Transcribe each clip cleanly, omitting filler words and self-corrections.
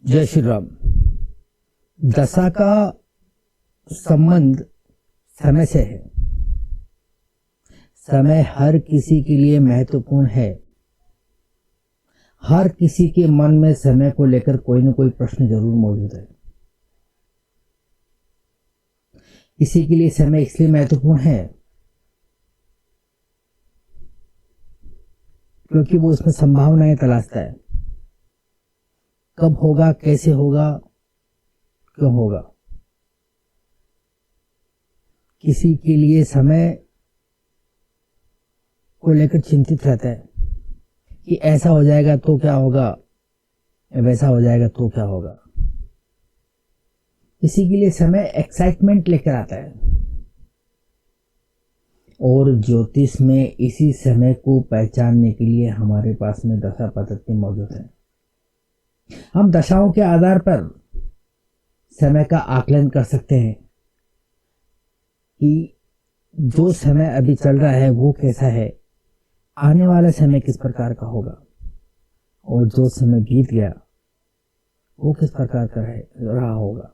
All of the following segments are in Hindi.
जय श्री राम। दशा का संबंध समय से है। समय हर किसी के लिए महत्वपूर्ण है। हर किसी के मन में समय को लेकर कोई न कोई प्रश्न जरूर मौजूद है। किसी के लिए समय इसलिए महत्वपूर्ण है क्योंकि वो उसमें संभावनाएं तलाशता है। कब होगा, कैसे होगा, क्यों होगा। किसी के लिए समय को लेकर चिंतित रहता है कि ऐसा हो जाएगा तो क्या होगा, वैसा हो जाएगा तो क्या होगा। किसी के लिए समय एक्साइटमेंट लेकर आता है और ज्योतिष में इसी समय को पहचानने के लिए हमारे पास में दशा पद्धति मौजूद है। हम दशाओं के आधार पर समय का आकलन कर सकते हैं कि जो समय अभी चल रहा है वो कैसा है, आने वाला समय किस प्रकार का होगा और जो समय बीत गया वो किस प्रकार का रहा होगा।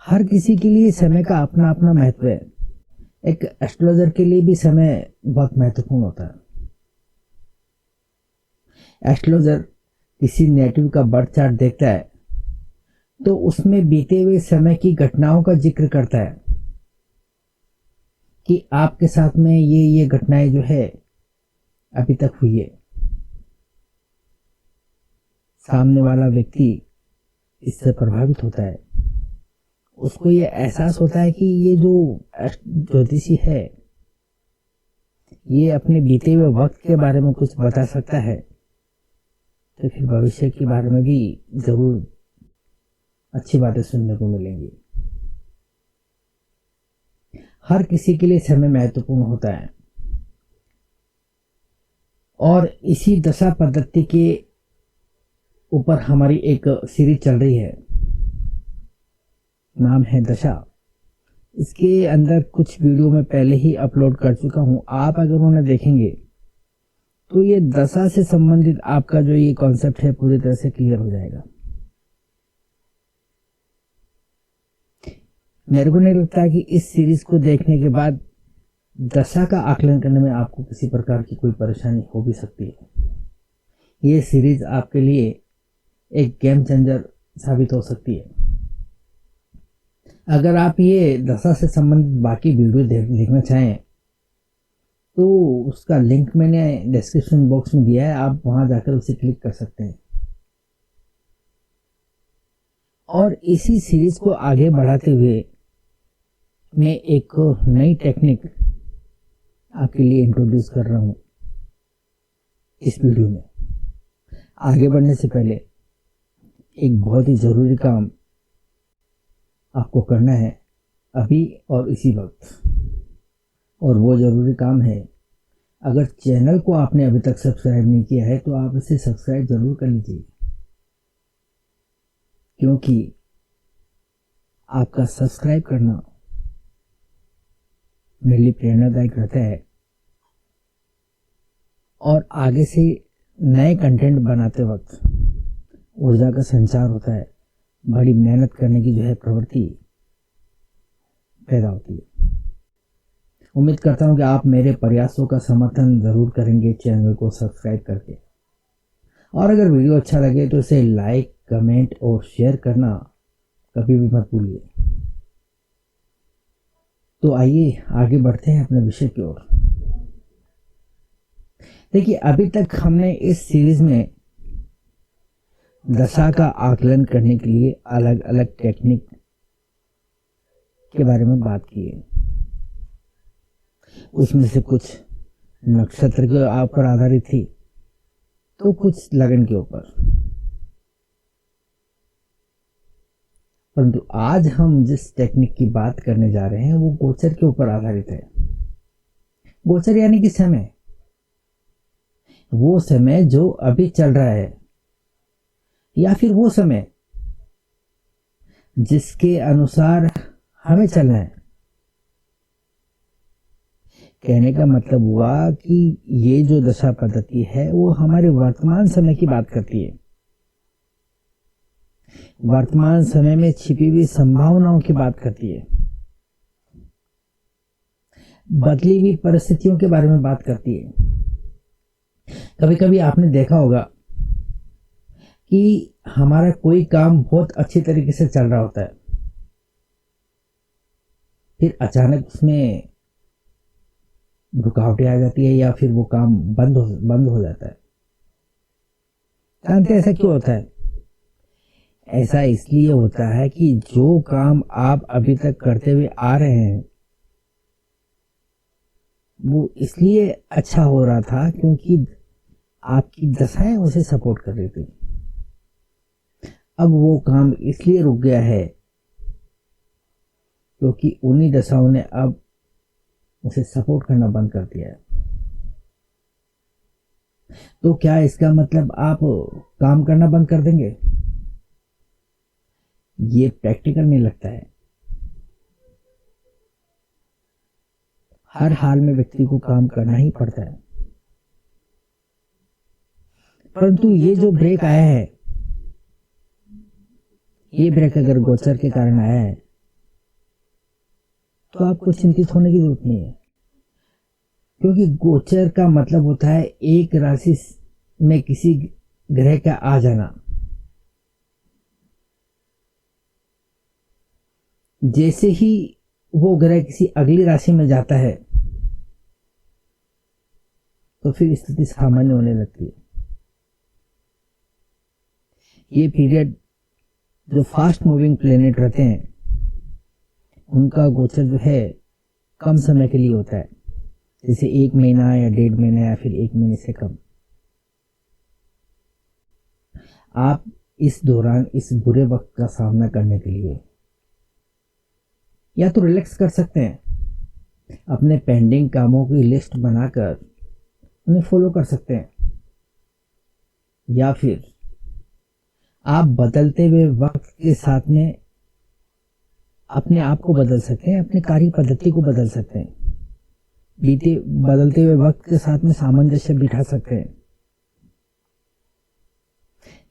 हर किसी के लिए समय का अपना अपना महत्व है। एक एस्ट्रोलॉजर के लिए भी समय बहुत महत्वपूर्ण होता है। एस्ट्रोलॉजर किसी नेटिव का बर्थ चार्ट देखता है तो उसमें बीते हुए समय की घटनाओं का जिक्र करता है कि आपके साथ में ये घटनाएं जो है अभी तक हुई है। सामने वाला व्यक्ति इससे प्रभावित होता है। उसको ये एहसास होता है कि ये जो ज्योतिषी है ये अपने बीते हुए वक्त के बारे में कुछ बता सकता है, तो फिर भविष्य के बारे में भी जरूर अच्छी बातें सुनने को मिलेंगी। हर किसी के लिए समय महत्वपूर्ण होता है और इसी दशा पद्धति के ऊपर हमारी एक सीरीज चल रही है, नाम है दशा। इसके अंदर कुछ वीडियो मैं पहले ही अपलोड कर चुका हूं। आप अगर उन्हें देखेंगे तो ये दशा से संबंधित आपका जो ये कॉन्सेप्ट है पूरी तरह से क्लियर हो जाएगा। मेरे को नहीं लगता कि इस सीरीज को देखने के बाद दशा का आकलन करने में आपको किसी प्रकार की कोई परेशानी हो भी सकती है। ये सीरीज आपके लिए एक गेम चेंजर साबित हो सकती है। अगर आप ये दशा से संबंधित बाकी वीडियो देखना चाहें तो उसका लिंक मैंने डिस्क्रिप्शन बॉक्स में दिया है, आप वहां जाकर उसे क्लिक कर सकते हैं। और इसी सीरीज को आगे बढ़ाते हुए मैं एक नई टेक्निक आपके लिए इंट्रोड्यूस कर रहा हूं इस वीडियो में। आगे बढ़ने से पहले एक बहुत ही जरूरी काम आपको करना है अभी और इसी वक्त, और वो जरूरी काम है, अगर चैनल को आपने अभी तक सब्सक्राइब नहीं किया है तो आप इसे सब्सक्राइब जरूर कर लीजिए, क्योंकि आपका सब्सक्राइब करना मेरे लिए प्रेरणादायक रहता है और आगे से नए कंटेंट बनाते वक्त ऊर्जा का संचार होता है। बड़ी मेहनत करने की जो है प्रवृत्ति पैदा होती है। उम्मीद करता हूं कि आप मेरे प्रयासों का समर्थन जरूर करेंगे चैनल को सब्सक्राइब करके, और अगर वीडियो अच्छा लगे तो इसे लाइक, कमेंट और शेयर करना कभी भी मत भूलिए। तो आइए आगे बढ़ते हैं अपने विषय की ओर। देखिए, अभी तक हमने इस सीरीज में दशा का आकलन करने के लिए अलग अलग टेक्निक के बारे में बात की है। उसमें से कुछ नक्षत्र के ऊपर आधारित थी तो कुछ लगन के ऊपर, परंतु आज हम जिस टेक्निक की बात करने जा रहे हैं वो गोचर के ऊपर आधारित है। गोचर यानी कि समय, वो समय जो अभी चल रहा है या फिर वो समय जिसके अनुसार हमें चलना है। कहने का मतलब हुआ कि ये जो दशा पद्धति है वो हमारे वर्तमान समय की बात करती है। वर्तमान समय में छिपी हुई संभावनाओं की बात करती है, बदली हुई परिस्थितियों के बारे में बात करती है। कभी कभी आपने देखा होगा कि हमारा कोई काम बहुत अच्छी तरीके से चल रहा होता है, फिर अचानक उसमें रुकावटें आ जाती है या फिर वो काम बंद हो जाता है। जानते हैं ऐसा क्यों होता है? ऐसा इसलिए होता है कि जो काम आप अभी तक करते हुए आ रहे हैं वो इसलिए अच्छा हो रहा था क्योंकि आपकी दशाएं उसे सपोर्ट कर रही थी। अब वो काम इसलिए रुक गया है क्योंकि उन्हीं दशाओं ने अब उसे सपोर्ट करना बंद कर दिया है। तो क्या इसका मतलब आप काम करना बंद कर देंगे? ये प्रैक्टिकल नहीं लगता है। हर हाल में व्यक्ति को काम करना ही पड़ता है। परंतु ये जो ब्रेक आया है, ये ब्रेक अगर गोचर के कारण आया है तो आपको चिंतित होने की जरूरत नहीं है, क्योंकि गोचर का मतलब होता है एक राशि में किसी ग्रह का आ जाना। जैसे ही वो ग्रह किसी अगली राशि में जाता है तो फिर स्थिति सामान्य होने लगती है। ये पीरियड जो फास्ट मूविंग प्लेनेट रहते हैं उनका गोचर जो है कम समय के लिए होता है, जैसे 1 महीना या 1.5 महीना या फिर 1 महीने से कम। आप इस दौरान इस बुरे वक्त का सामना करने के लिए या तो रिलैक्स कर सकते हैं, अपने पेंडिंग कामों की लिस्ट बनाकर उन्हें फॉलो कर सकते हैं, या फिर आप बदलते हुए वक्त के साथ में अपने आप को बदल सकते हैं, अपनी कार्य पद्धति को बदल सकते हैं, बदलते हुए वक्त के साथ में सामंजस्य बिठा सकते हैं।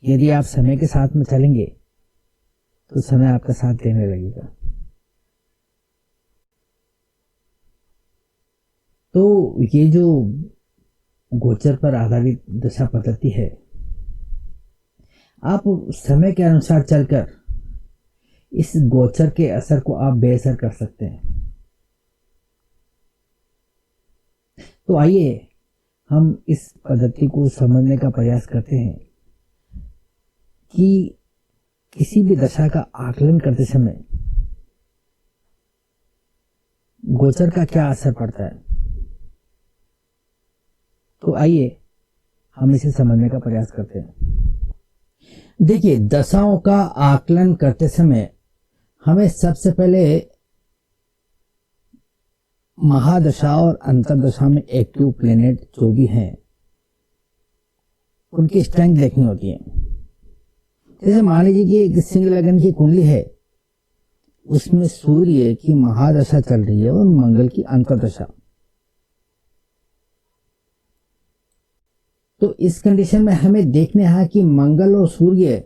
यदि आप समय के साथ में चलेंगे तो समय आपका साथ देने लगेगा। तो ये जो गोचर पर आधारित दशा पद्धति है, आप समय के अनुसार चलकर इस गोचर के असर को आप बेअसर कर सकते हैं। तो आइए हम इस पद्धति को समझने का प्रयास करते हैं कि किसी भी दशा का आकलन करते समय गोचर का क्या असर पड़ता है। तो आइए हम इसे समझने का प्रयास करते हैं। देखिए, दशाओं का आकलन करते समय हमें सबसे पहले महादशा और अंतरदशा में एक्टिव प्लेनेट जो भी हैं उनकी स्ट्रेंथ देखनी होती है। जैसे मान लीजिए कि एक सिंह लगन की कुंडली है, उसमें सूर्य की महादशा चल रही है और मंगल की अंतरदशा। तो इस कंडीशन में हमें देखना है कि मंगल और सूर्य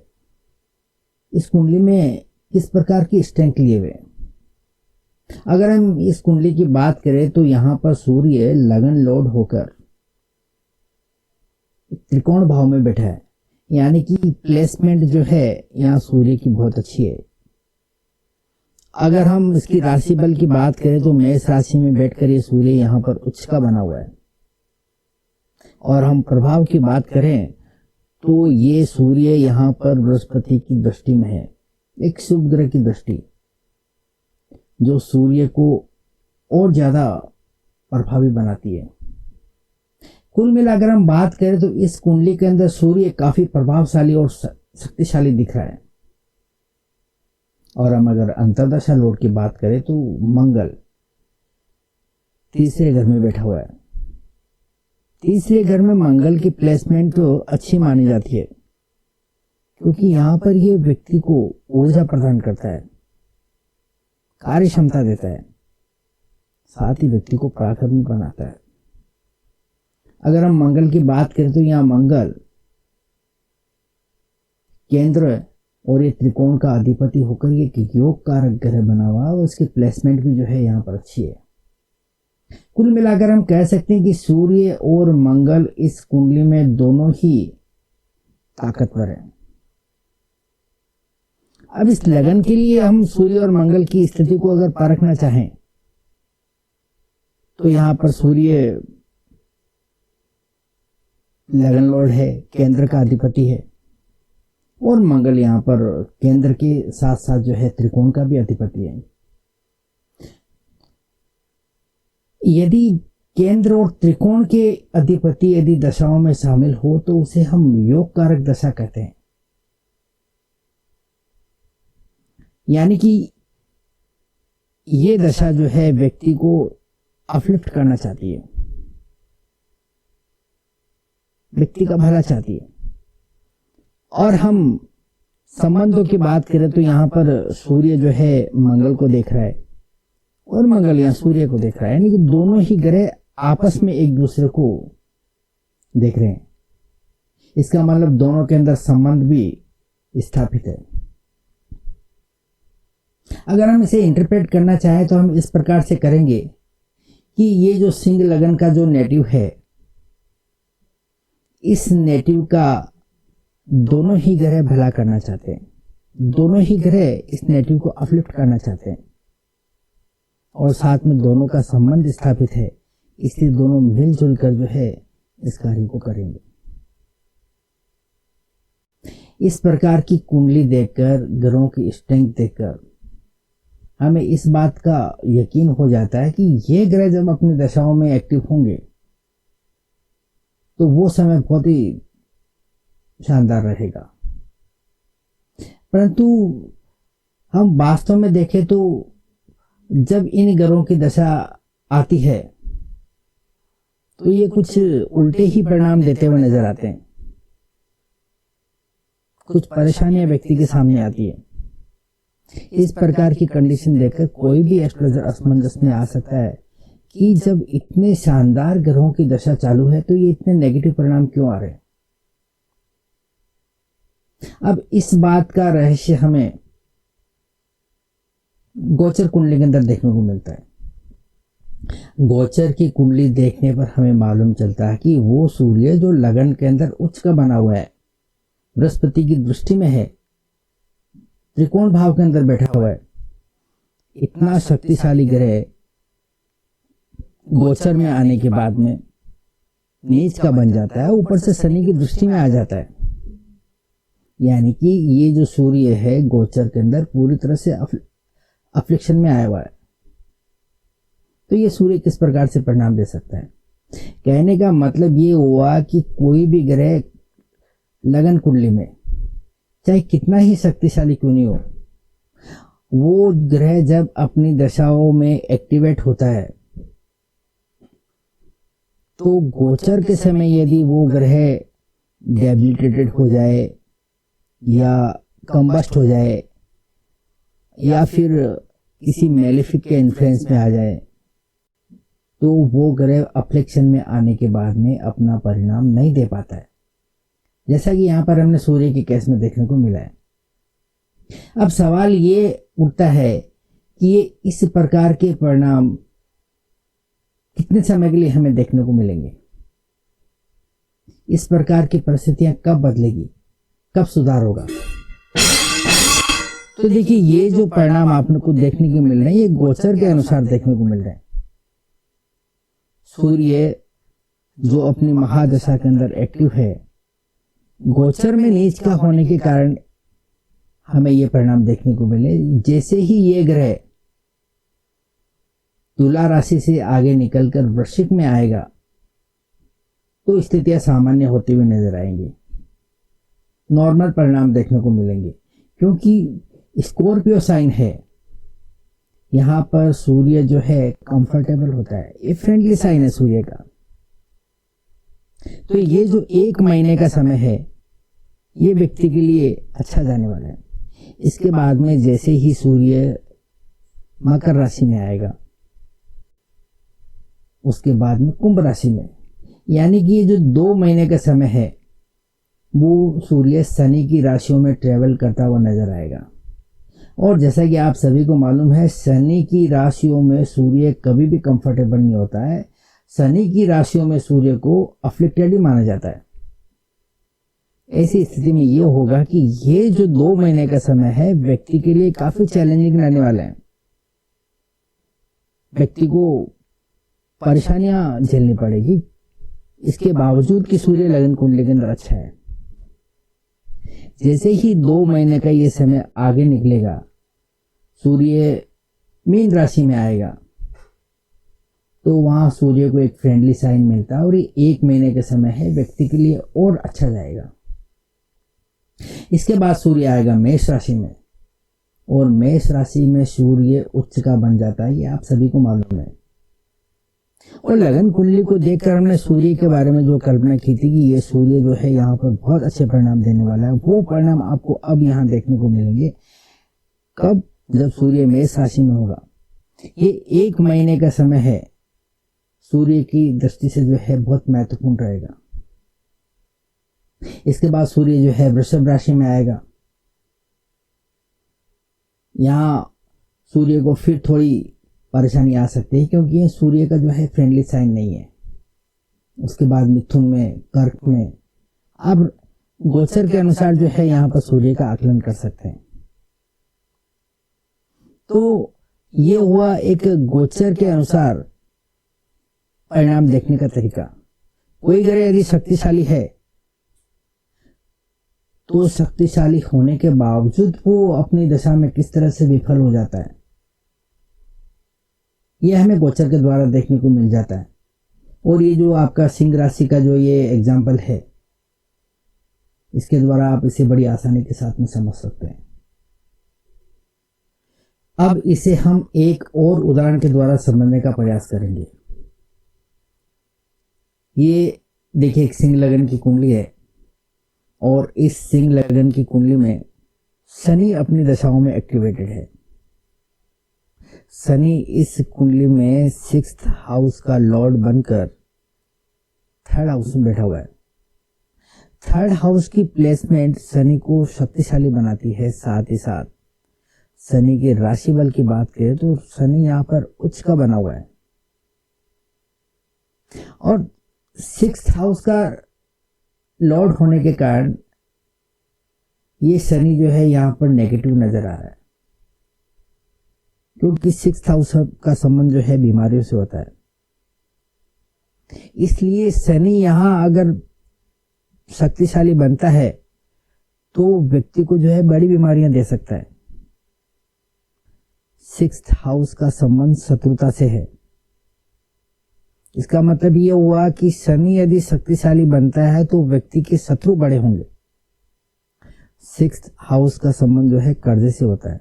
इस कुंडली में किस प्रकार की स्ट्रेंथ लिए हुए। अगर हम इस कुंडली की बात करें तो यहाँ पर सूर्य लगन लॉर्ड होकर त्रिकोण भाव में बैठा है, यानी कि प्लेसमेंट जो है यहाँ सूर्य की बहुत अच्छी है। अगर हम इसकी राशि बल की बात करें तो मेष राशि में बैठकर ये सूर्य यहाँ पर उच्च का बना हुआ है। और हम प्रभाव की बात करें तो ये सूर्य यहाँ पर बृहस्पति की दृष्टि में है, एक शुभ ग्रह की दृष्टि, जो सूर्य को और ज्यादा प्रभावी बनाती है। कुल मिलाकर हम बात करें तो इस कुंडली के अंदर सूर्य काफी प्रभावशाली और शक्तिशाली दिख रहा है। और हम अगर अंतरदशा लॉर्ड की बात करें तो मंगल तीसरे घर में बैठा हुआ है। तीसरे घर में मंगल की प्लेसमेंट तो अच्छी मानी जाती है, क्योंकि यहाँ पर यह व्यक्ति को ऊर्जा प्रदान करता है, कार्य क्षमता देता है, साथ ही व्यक्ति को पराक्रमी बनाता है। अगर हम मंगल की बात करें तो यहाँ मंगल केंद्र और ये त्रिकोण का अधिपति होकर ये योग कारक ग्रह बना हुआ है और उसकी प्लेसमेंट भी जो है यहाँ पर अच्छी है। कुल मिलाकर हम कह सकते हैं कि सूर्य और मंगल इस कुंडली में दोनों ही ताकतवर हैं। अब इस लगन के लिए हम सूर्य और मंगल की स्थिति को अगर परखना चाहें तो यहाँ पर सूर्य लगन लॉर्ड है, केंद्र का अधिपति है, और मंगल यहाँ पर केंद्र के साथ साथ जो है त्रिकोण का भी अधिपति है। यदि केंद्र और त्रिकोण के अधिपति यदि दशाओं में शामिल हो तो उसे हम योग कारक दशा कहते हैं। यानी कि ये दशा जो है व्यक्ति को अपलिफ्ट करना चाहती है, व्यक्ति का भला चाहती है। और हम संबंधों की बात करें तो यहाँ पर सूर्य जो है मंगल को देख रहा है और मंगल यहाँ सूर्य को देख रहा है, यानी कि दोनों ही ग्रह आपस में एक दूसरे को देख रहे हैं। इसका मतलब दोनों के अंदर संबंध भी स्थापित है। अगर हम इसे इंटरप्रेट करना चाहें तो हम इस प्रकार से करेंगे कि ये जो सिंह लगन का जो नेटिव है, इस नेटिव का दोनों ही ग्रह भला करना चाहते हैं, दोनों ही ग्रह इस नेटिव को अपलिफ्ट करना चाहते हैं और साथ में दोनों का संबंध स्थापित है, इसलिए दोनों मिलजुल कर जो है इस कार्य को करेंगे। इस प्रकार की कुंडली देखकर, ग्रहों की स्ट्रेंथ देखकर हमें इस बात का यकीन हो जाता है कि ये ग्रह जब अपनी दशाओं में एक्टिव होंगे तो वो समय बहुत ही शानदार रहेगा। परंतु हम वास्तव में देखें तो जब इन ग्रहों की दशा आती है तो ये कुछ उल्टे ही परिणाम देते हुए नजर आते हैं। कुछ परेशानियां व्यक्ति के सामने आती है। इस प्रकार की कंडीशन देखकर कोई भी एस्ट्रोलॉजर असमंजस में आ सकता है कि जब इतने शानदार ग्रहों की दशा चालू है तो ये इतने नेगेटिव परिणाम क्यों आ रहे हैं। अब इस बात का रहस्य हमें गोचर कुंडली के अंदर देखने को मिलता है। गोचर की कुंडली देखने पर हमें मालूम चलता है कि वो सूर्य जो लगन के अंदर उच्च का बना हुआ है, बृहस्पति की दृष्टि में है, त्रिकोण भाव के अंदर बैठा हुआ है, इतना शक्तिशाली ग्रह गोचर में आने के बाद में नीच का बन जाता है, ऊपर से शनि की दृष्टि में आ जाता है। यानी कि ये जो सूर्य है गोचर के अंदर पूरी तरह से अफ्लिक्शन में आया हुआ है। तो ये सूर्य किस प्रकार से परिणाम दे सकता है? कहने का मतलब ये हुआ कि कोई भी ग्रह लगन कुंडली में चाहे कितना ही शक्तिशाली क्यों नहीं हो, वो ग्रह जब अपनी दशाओं में एक्टिवेट होता है तो गोचर के समय यदि वो ग्रह डेबिलिटेटेड हो जाए या कंबस्ट हो जाए या फिर किसी मेलेफिक के इन्फ्लुएंस में आ जाए तो वो ग्रह अफ्लिक्शन में आने के बाद में अपना परिणाम नहीं दे पाता है, जैसा कि यहाँ पर हमने सूर्य के केस में देखने को मिला है। अब सवाल ये उठता है कि ये इस प्रकार के परिणाम कितने समय के लिए हमें देखने को मिलेंगे? इस प्रकार की परिस्थितियां कब बदलेगी, कब सुधार होगा? तो देखिए, ये जो परिणाम आपने को देखने को मिल रहे हैं ये गोचर के अनुसार देखने को मिल रहे हैं। सूर्य जो अपनी महादशा के अंदर एक्टिव है, गोचर में नीच का होने के कारण हमें ये परिणाम देखने को मिले। जैसे ही ये ग्रह तुला राशि से आगे निकलकर वृश्चिक में आएगा तो स्थितियां सामान्य होती हुई नजर आएंगी, नॉर्मल परिणाम देखने को मिलेंगे। क्योंकि स्कॉर्पियो साइन है, यहां पर सूर्य जो है कंफर्टेबल होता है, ये फ्रेंडली साइन है सूर्य का। तो ये जो 1 महीने का समय है ये व्यक्ति के लिए अच्छा जाने वाला है। इसके बाद में जैसे ही सूर्य मकर राशि में आएगा उसके बाद में कुंभ राशि में, यानी कि ये जो 2 महीने का समय है वो सूर्य शनि की राशियों में ट्रेवल करता हुआ नजर आएगा। और जैसा कि आप सभी को मालूम है, शनि की राशियों में सूर्य कभी भी कंफर्टेबल नहीं होता है। शनि की राशियों में सूर्य को अफ्लिक्टेड ही माना जाता है। ऐसी स्थिति में ये होगा कि ये जो 2 महीने का समय है व्यक्ति के लिए काफी चैलेंजिंग रहने वाला है। व्यक्ति को परेशानियां झेलनी पड़ेगी, इसके बावजूद कि सूर्य लगन कुंडली के अंदर अच्छा है। जैसे ही 2 महीने का ये समय आगे निकलेगा, सूर्य मीन राशि में आएगा, तो वहां सूर्य को एक फ्रेंडली साइन मिलता है और ये 1 महीने का समय है, व्यक्ति के लिए और अच्छा जाएगा। इसके बाद सूर्य आएगा मेष राशि में, और मेष राशि में सूर्य उच्च का बन जाता है, ये आप सभी को मालूम है। और लगन कुंडली को देखकर हमने सूर्य के बारे में जो कल्पना की थी कि ये सूर्य जो है यहाँ पर बहुत अच्छे परिणाम देने वाला है, वो परिणाम आपको अब यहाँ देखने को मिलेंगे। कब? जब सूर्य मेष राशि में होगा। ये 1 महीने का समय है, सूर्य की दृष्टि से जो है बहुत महत्वपूर्ण रहेगा। इसके बाद सूर्य जो है वृषभ राशि में आएगा। यहाँ सूर्य को फिर थोड़ी परेशानी आ सकती है, क्योंकि ये सूर्य का जो है फ्रेंडली साइन नहीं है। उसके बाद मिथुन में, कर्क में, आप गोचर के अनुसार जो है यहाँ पर सूर्य का आकलन कर सकते हैं। तो ये हुआ एक गोचर के अनुसार परिणाम देखने का तरीका। कोई ग्रह यदि शक्तिशाली है तो शक्तिशाली होने के बावजूद वो अपनी दशा में किस तरह से विफल हो जाता है, यह हमें गोचर के द्वारा देखने को मिल जाता है। और ये जो आपका सिंह राशि का जो ये एग्जाम्पल है, इसके द्वारा आप इसे बड़ी आसानी के साथ में समझ सकते हैं। अब इसे हम एक और उदाहरण के द्वारा समझने का प्रयास करेंगे। ये देखिए, एक सिंह लगन की कुंडली है, और इस सिंह लगन की कुंडली में शनि अपनी दशाओं में एक्टिवेटेड है। शनि इस कुंडली में 6th हाउस का लॉर्ड बनकर 3rd हाउस में बैठा हुआ है। 3rd हाउस की प्लेसमेंट शनि को शक्तिशाली बनाती है। साथ ही साथ शनि के राशि बल की बात करें तो शनि यहाँ पर उच्च का बना हुआ है, और 6th हाउस का लॉर्ड होने के कारण ये शनि जो है यहाँ पर नेगेटिव नजर आ रहा है, क्योंकि 6th हाउस का संबंध जो है बीमारियों से होता है। इसलिए शनि यहाँ अगर शक्तिशाली बनता है तो व्यक्ति को जो है बड़ी बीमारियां दे सकता है। 6th हाउस का संबंध शत्रुता से है। इसका मतलब ये हुआ कि शनि यदि शक्तिशाली बनता है तो व्यक्ति के शत्रु बड़े होंगे। 6th हाउस का संबंध जो है कर्ज से होता है।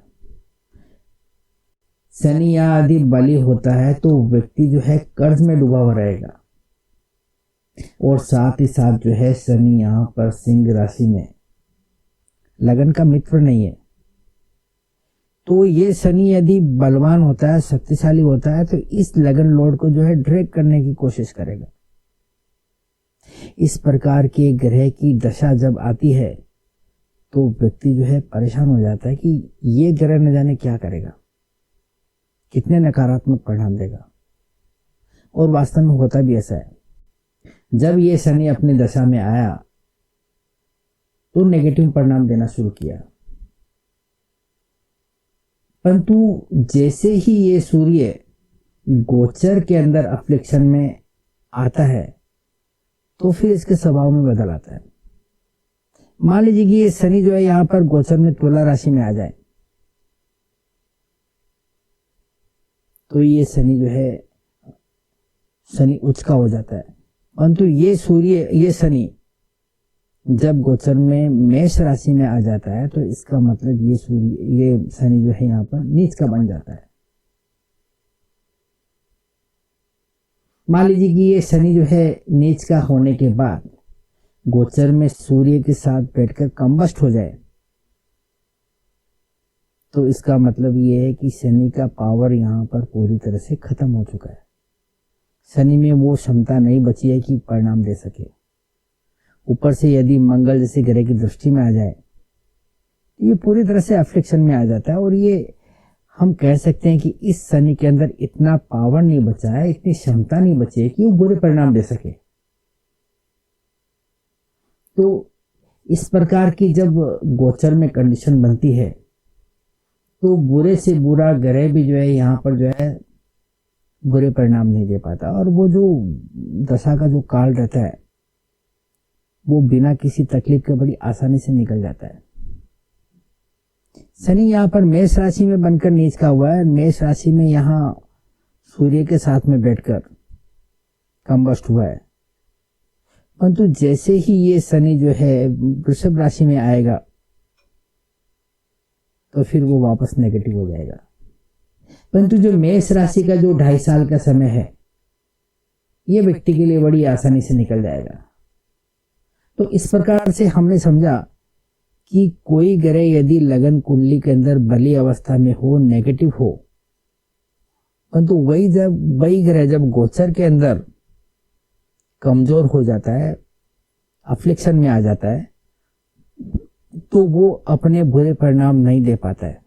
शनि यहाँ यदि बली होता है तो व्यक्ति जो है कर्ज में डूबा हुआ रहेगा। और साथ ही साथ जो है शनि यहाँ पर सिंह राशि में लगन का मित्र नहीं है, तो ये शनि यदि बलवान होता है, शक्तिशाली होता है, तो इस लगन लॉर्ड को जो है ड्रैग करने की कोशिश करेगा। इस प्रकार के ग्रह की दशा जब आती है तो व्यक्ति जो है परेशान हो जाता है कि ये ग्रह न जाने क्या करेगा, कितने नकारात्मक परिणाम देगा। और वास्तव में होता भी ऐसा है। जब ये शनि अपनी दशा में आया तो नेगेटिव परिणाम देना शुरू किया, परंतु जैसे ही ये सूर्य गोचर के अंदर अफ्लिक्शन में आता है तो फिर इसके स्वभाव में बदल आता है। मान लीजिए कि ये शनि जो है यहाँ पर गोचर में तुला राशि में आ जाए, तो ये शनि जो है शनि उच्च का हो जाता है। परंतु ये सूर्य, ये शनि जब गोचर में मेष राशि में आ जाता है तो इसका मतलब ये शनि जो है यहाँ पर नीच का बन जाता है। मान लीजिए कि ये शनि जो है नीच का होने के बाद गोचर में सूर्य के साथ बैठकर कंबस्ट हो जाए, तो इसका मतलब ये है कि शनि का पावर यहाँ पर पूरी तरह से खत्म हो चुका है। शनि में वो क्षमता नहीं बची है कि परिणाम दे सके। ऊपर से यदि मंगल जैसे ग्रह की दृष्टि में आ जाए तो ये पूरी तरह से अफ्लिक्शन में आ जाता है। और ये हम कह सकते हैं कि इस शनि के अंदर इतना पावर नहीं बचा है, इतनी क्षमता नहीं बची है कि वो बुरे परिणाम दे सके। तो इस प्रकार की जब गोचर में कंडीशन बनती है तो बुरे से बुरा ग्रह भी जो है यहाँ पर जो है बुरे परिणाम नहीं दे पाता, और वो जो दशा का जो काल रहता है वो बिना किसी तकलीफ के बड़ी आसानी से निकल जाता है। शनि यहाँ पर मेष राशि में बनकर नीच का हुआ है। मेष राशि में यहाँ सूर्य के साथ में बैठकर कंबस्ट हुआ है, परंतु जैसे ही ये शनि जो है वृषभ राशि में आएगा तो फिर वो वापस नेगेटिव हो जाएगा। परंतु जो मेष राशि का जो 2.5 साल का समय है ये व्यक्ति के लिए बड़ी आसानी से निकल जाएगा। तो इस प्रकार से हमने समझा कि कोई ग्रह यदि लगन कुंडली के अंदर बली अवस्था में हो, नेगेटिव हो, परंतु वही ग्रह जब गोचर के अंदर कमजोर हो जाता है, अफ्लिक्शन में आ जाता है, तो वो अपने बुरे परिणाम नहीं दे पाता है।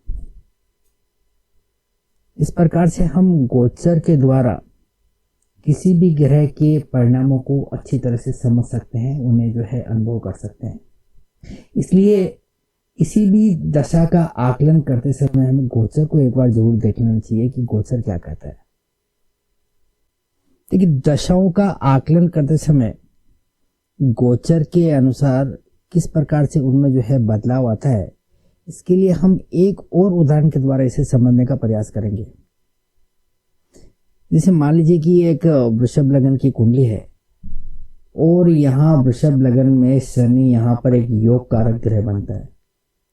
इस प्रकार से हम गोचर के द्वारा किसी भी ग्रह के परिणामों को अच्छी तरह से समझ सकते हैं, उन्हें जो है अनुभव कर सकते हैं। इसलिए किसी भी दशा का आकलन करते समय हमें गोचर को एक बार जरूर देख लेना चाहिए कि गोचर क्या कहता है। देखिए, दशाओं का आकलन करते समय गोचर के अनुसार किस प्रकार से उनमें जो है बदलाव आता है, इसके लिए हम एक और उदाहरण के द्वारा इसे समझने का प्रयास करेंगे। जैसे मान लीजिए कि एक वृषभ लगन की कुंडली है और यहाँ वृषभ लगन में शनि यहाँ पर एक योग कारक ग्रह बनता है।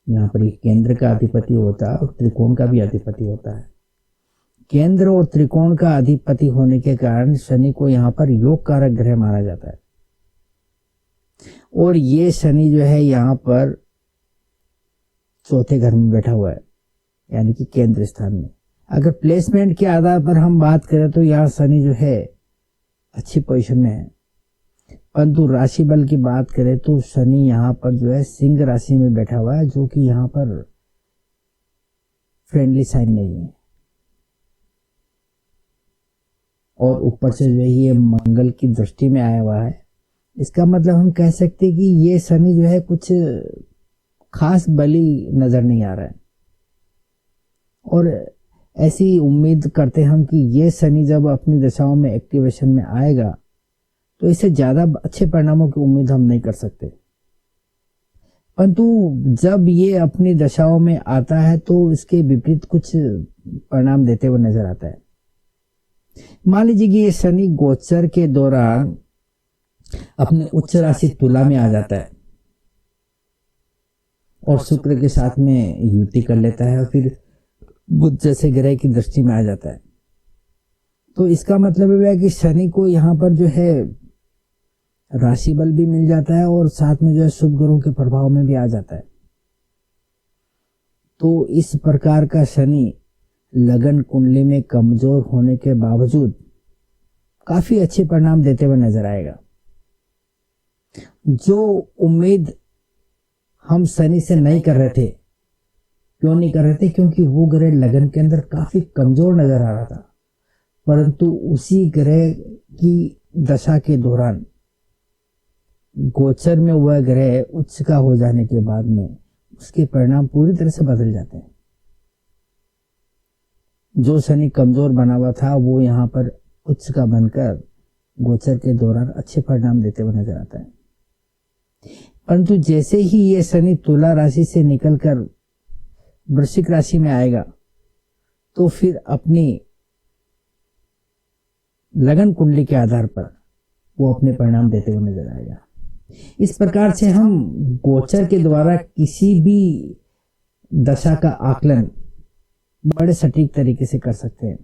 यहाँ पर एक केंद्र का अधिपति होता है और त्रिकोण का भी अधिपति होता है। केंद्र और त्रिकोण का अधिपति होने के कारण शनि को यहाँ पर योग कारक ग्रह माना जाता है। और ये शनि जो है यहाँ पर चौथे घर में बैठा हुआ है, यानी कि केंद्र स्थान में। अगर प्लेसमेंट के आधार पर हम बात करें तो यहाँ शनि जो है अच्छी पोजीशन में है, परंतु राशि बल की बात करें तो शनि यहाँ पर जो है सिंह राशि में बैठा हुआ है, जो कि यहाँ पर फ्रेंडली साइन नहीं है। और ऊपर से जो है ये मंगल की दृष्टि में आया हुआ है। इसका मतलब हम कह सकते हैं कि ये शनि जो है कुछ खास बली नजर नहीं आ रहा है। और ऐसी उम्मीद करते हैं हम कि ये शनि जब अपनी दशाओं में एक्टिवेशन में आएगा तो इससे ज्यादा अच्छे परिणामों की उम्मीद हम नहीं कर सकते। परंतु जब ये अपनी दशाओं में आता है तो इसके विपरीत कुछ परिणाम देते हुए नजर आता है। मान लीजिए कि ये शनि गोचर के दौरान अपने उच्च राशि तुला में आ जाता है और शुक्र के साथ में युति कर लेता है और फिर बुध जैसे ग्रह की दृष्टि में आ जाता है। तो इसका मतलब है कि शनि को यहाँ पर जो है राशि बल भी मिल जाता है और साथ में जो है शुभ ग्रहों के प्रभाव में भी आ जाता है। तो इस प्रकार का शनि लगन कुंडली में कमजोर होने के बावजूद काफी अच्छे परिणाम देते हुए नजर आएगा। जो उम्मीद हम शनि से नहीं कर रहे थे, क्यों नहीं कर रहे थे? क्योंकि वो ग्रह लगन के अंदर काफी कमजोर नजर आ रहा था, परंतु उसी ग्रह की दशा के दौरान गोचर में वह ग्रह उच्च का हो जाने के बाद में उसके परिणाम पूरी तरह से बदल जाते हैं। जो शनि कमजोर बना हुआ था वो यहाँ पर उच्च का बनकर गोचर के दौरान अच्छे परिणाम देते हुए नजर आता है। परंतु जैसे ही ये शनि तुला राशि से निकलकर वृश्चिक राशि में आएगा तो फिर अपनी लगन कुंडली के आधार पर वो अपने परिणाम देते हुए नजर आएगा। इस प्रकार से हम गोचर के द्वारा किसी भी दशा का आकलन बड़े सटीक तरीके से कर सकते हैं।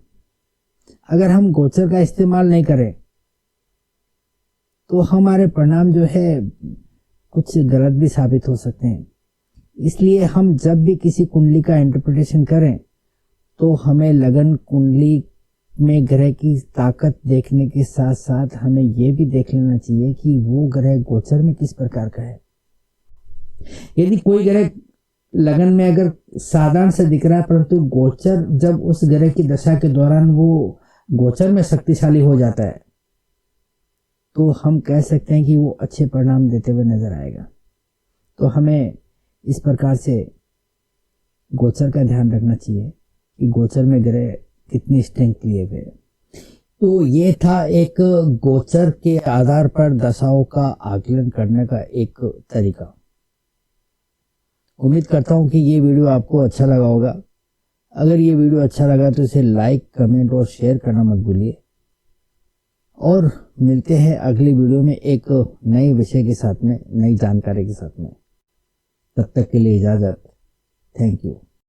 अगर हम गोचर का इस्तेमाल नहीं करें तो हमारे परिणाम जो है कुछ गलत भी साबित हो सकते हैं। इसलिए हम जब भी किसी कुंडली का इंटरप्रिटेशन करें तो हमें लगन कुंडली में ग्रह की ताकत देखने के साथ साथ हमें यह भी देख लेना चाहिए कि वो ग्रह गोचर में किस प्रकार का है। यदि कोई ग्रह लगन में अगर साधारण से दिख रहा है, परंतु गोचर जब उस ग्रह की दशा के दौरान वो गोचर में शक्तिशाली हो जाता है, तो हम कह सकते हैं कि वो अच्छे परिणाम देते हुए नजर आएगा। तो हमें इस प्रकार से गोचर का ध्यान रखना चाहिए कि गोचर में ग्रह कितनी स्ट्रेंथ लिए हुए। तो ये था एक गोचर के आधार पर दशाओं का आकलन करने का एक तरीका। उम्मीद करता हूं कि ये वीडियो आपको अच्छा लगा होगा। अगर ये वीडियो अच्छा लगा तो इसे लाइक, कमेंट और शेयर करना मत भूलिए। और मिलते हैं अगली वीडियो में एक नए विषय के साथ में, नई जानकारी के साथ में। तब तक के लिए इजाजत। Thank you.